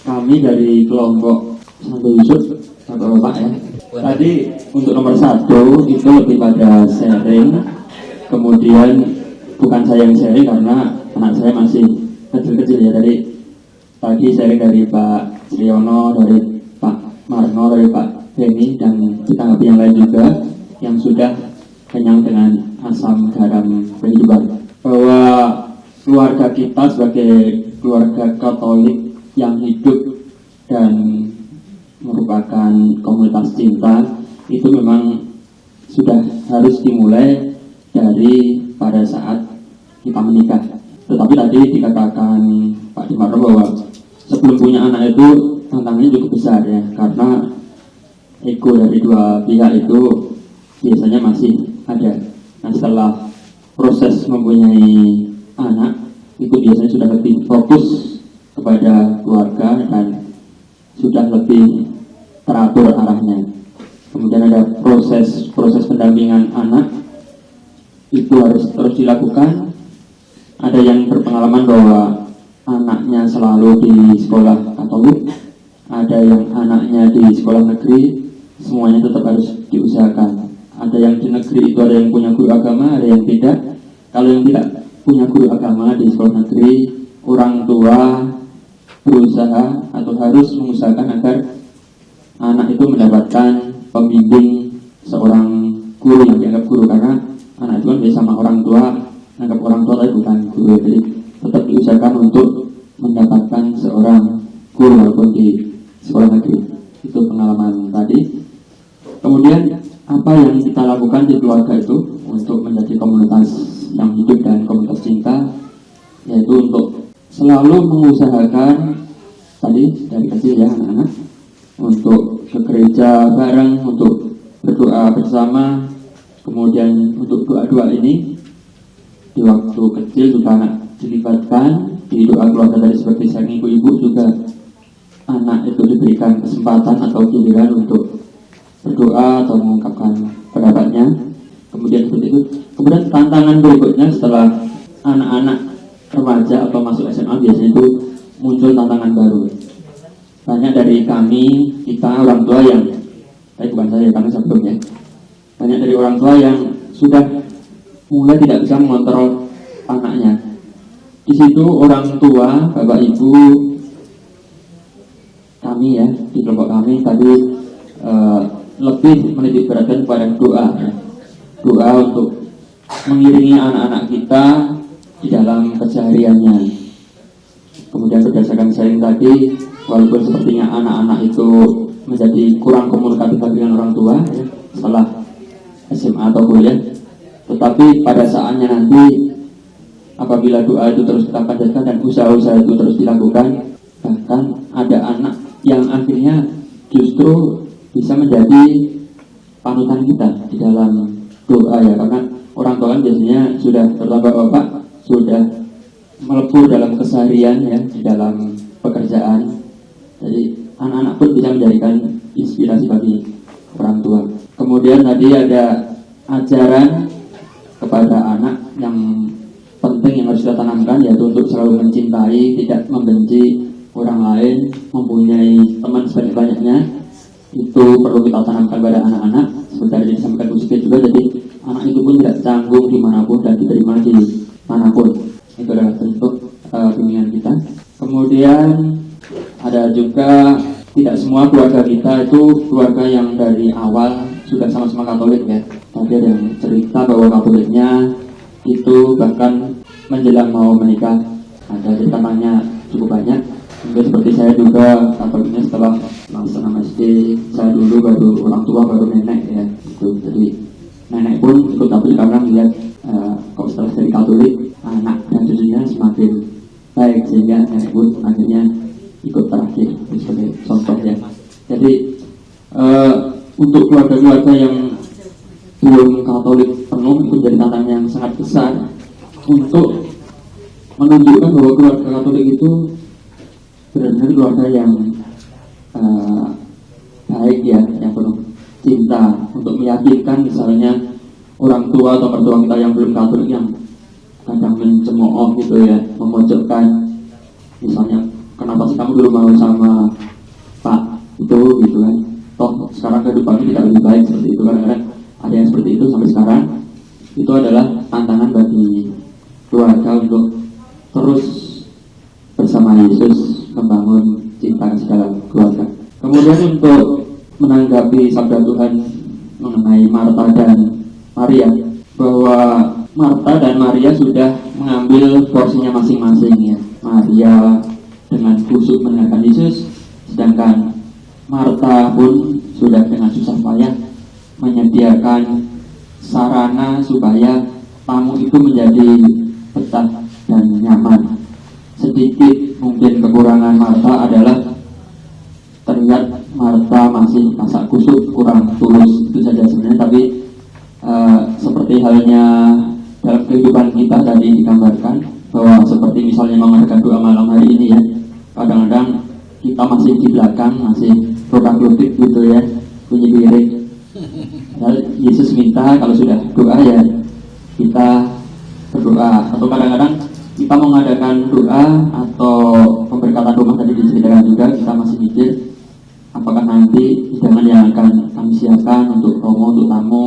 kami dari kelompok Santo Yusuf atau Bapak ya. Tadi untuk nomor 1 itu lebih pada sharing, kemudian bukan saya yang sharing karena anak saya masih kecil-kecil ya. Tadi sharing dari Pak Sriono, dari Pak Marno, dari Pak Denny, dan ditanggapi yang lain juga yang sudah kenyang dengan asam garam kehidupan, bahwa keluarga kita sebagai keluarga Katolik yang hidup dan merupakan komunitas cinta itu memang sudah harus dimulai dari pada saat kita menikah. Tetapi tadi dikatakan Pak Dimarno bahwa sebelum punya anak itu tantangannya cukup besar ya, karena ego dari dua pihak itu biasanya masih ada. Nah, setelah proses mempunyai anak itu biasanya sudah lebih fokus kepada keluarga dan sudah lebih teratur arahnya. Kemudian ada proses pendampingan anak itu harus terus dilakukan. Ada yang berpengalaman bahwa anaknya selalu di sekolah Katolik, ada yang anaknya di sekolah negeri, semuanya tetap harus diusahakan. Ada yang di negeri itu ada yang punya guru agama, ada yang tidak. Kalau yang tidak punya guru agama di sekolah negeri, orang tua berusaha atau harus mengusahakan agar anak itu mendapatkan pembimbing seorang guru yang dianggap guru, karena anak itu kan biasa sama orang tua, anggap orang tua tapi bukan guru. Jadi tetap diusahakan untuk mendapatkan seorang guru walaupun di sekolah negeri. Itu pengalaman tadi. Kemudian apa yang kita lakukan di keluarga itu untuk menjadi komunitas yang hidup dan komunitas cinta, yaitu untuk selalu mengusahakan tadi dari kecil ya anak-anak untuk ke gereja bareng, untuk berdoa bersama. Kemudian untuk doa-doa ini di waktu kecil juga anak dilibatkan di doa keluarga dari seperti sang ibu-ibu, juga anak itu diberikan kesempatan atau giliran untuk berdoa atau mengungkapkan pendapatnya. Kemudian seperti itu. Kemudian tantangan berikutnya setelah anak-anak remaja atau masuk SMA biasanya itu muncul tantangan baru. Banyak dari kita orang tua yang, bukan saya karena sebelumnya, banyak dari orang tua yang sudah mulai tidak bisa mengontrol anaknya. Di situ orang tua, bapak ibu kami ya, di kelompok kami tadi lebih menitik beratkan kepada doa ya. Doa untuk mengiringi anak-anak kita di dalam kesehariannya. Kemudian berdasarkan sharing tadi, walaupun sepertinya anak-anak itu menjadi kurang komunikatif dengan orang tua ya, setelah SMA atau kuliah, tetapi pada saatnya nanti apabila doa itu terus kita panjatkan dan usaha-usaha itu terus dilakukan, bahkan ada anak yang akhirnya justru bisa menjadi panutan kita di dalam doa ya, karena orang tua kan biasanya sudah, terutama bapak, sudah melebur dalam keseharian ya, di dalam pekerjaan. Jadi anak-anak pun bisa menjadikan inspirasi bagi orang tua. Kemudian tadi ada ajaran kepada anak yang penting yang harus kita tanamkan, yaitu untuk selalu mencintai, tidak membenci orang lain, mempunyai teman sebanyak-banyaknya. Itu perlu kita tanamkan pada anak-anak. Seperti yang disampaikan Bu Siti juga, jadi anak itu pun tidak canggung dimanapun dan diterima di manapun. Itu adalah bentuk bimbingan kita. Kemudian ada juga, tidak semua keluarga kita itu keluarga yang dari awal sudah sama-sama Katolik ya. Tadi ada yang cerita bahwa Katoliknya itu bahkan menjelang mau menikah, ada ceritanya cukup banyak. Mungkin seperti saya juga Katoliknya setelah laksana SD, saya dulu baru orang tua, baru nenek ya. Itu jadi nenek pun ikut Katolik karena melihat kok setelah dari Katolik anak dan cucunya semakin baik, sehingga nenek pun akhirnya ikut terakhir sebagai contoh ya. Jadi untuk keluarga-keluarga yang belum Katolik penuh itu menjadi tantangan yang sangat besar untuk menunjukkan bahwa keluarga Katolik itu benar-benar keluarga yang baik ya, yang penuh cinta, untuk meyakinkan misalnya orang tua atau mertua kita yang belum Katolik yang kadang mencemooh gitu ya, memojokkan misalnya kenapa sih kamu dulu mau sama Pak itu gitu kan, toh sekarang kehidupannya tidak lebih baik seperti itu. Kadang-kadang ada yang seperti itu sampai sekarang. Itu adalah tantangan bagi keluarga untuk terus bersama Yesus membangun cinta kasih dalam keluarga. Kemudian untuk menanggapi sabda Tuhan mengenai Marta dan Maria, bahwa Marta dan Maria sudah mengambil porsinya masing-masing ya. Maria dengan khusyuk mendengarkan Yesus, sedangkan Marta pun sudah dengan susah payah menyediakan sarana supaya tamu itu menjadi betah dan nyaman. Sedikit mungkin kekurangan Marta adalah terlihat Marta masih masak kusuk, kurang tulus, itu saja sebenarnya. Tapi seperti halnya dalam kehidupan kita tadi digambarkan, bahwa seperti misalnya mengadakan doa malam hari ini ya, kadang-kadang kita masih di belakang, masih produk-produk gitu ya, bunyi piring. Yesus minta kalau sudah doa ya kita berdoa. Atau kadang-kadang kita mengadakan doa atau pemberkatan rumah tadi diceritakan juga, kita masih mikir apakah nanti hidangan yang akan kami siapkan untuk romo, untuk tamu,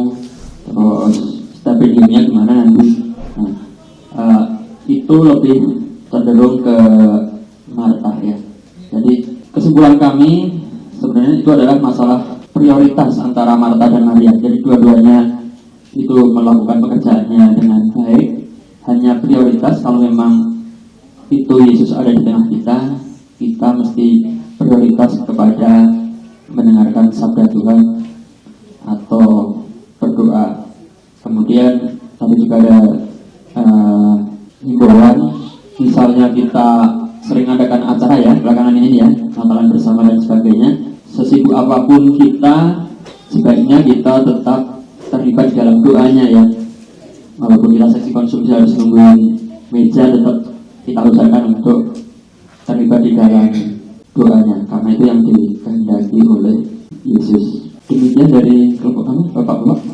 terus stabiliumnya gimana nanti. Itu lebih cenderung ke Marta ya. Jadi kesimpulan kami sebenarnya itu adalah masalah prioritas antara Marta dan Maria. Jadi dua-duanya itu melakukan pekerjaannya dengan baik. Hanya prioritas kalau memang itu Yesus ada di tengah kita, kita mesti prioritas kepada mendengarkan sabda Tuhan atau berdoa. Kemudian tadi juga ada himbauan, misalnya kita sering adakan acara ya belakangan ini ya, Natalan bersama dan sebagainya. Sesibuk apapun kita, sebaiknya kita tetap terlibat dalam doanya ya. Walaupun kita seksi konsumsi harus nungguin meja, tetap kita usahakan untuk terlibat di dalam doanya, karena itu yang dikehendaki oleh Yesus. Demikian dari kelompok kami, Bapak-Bapak.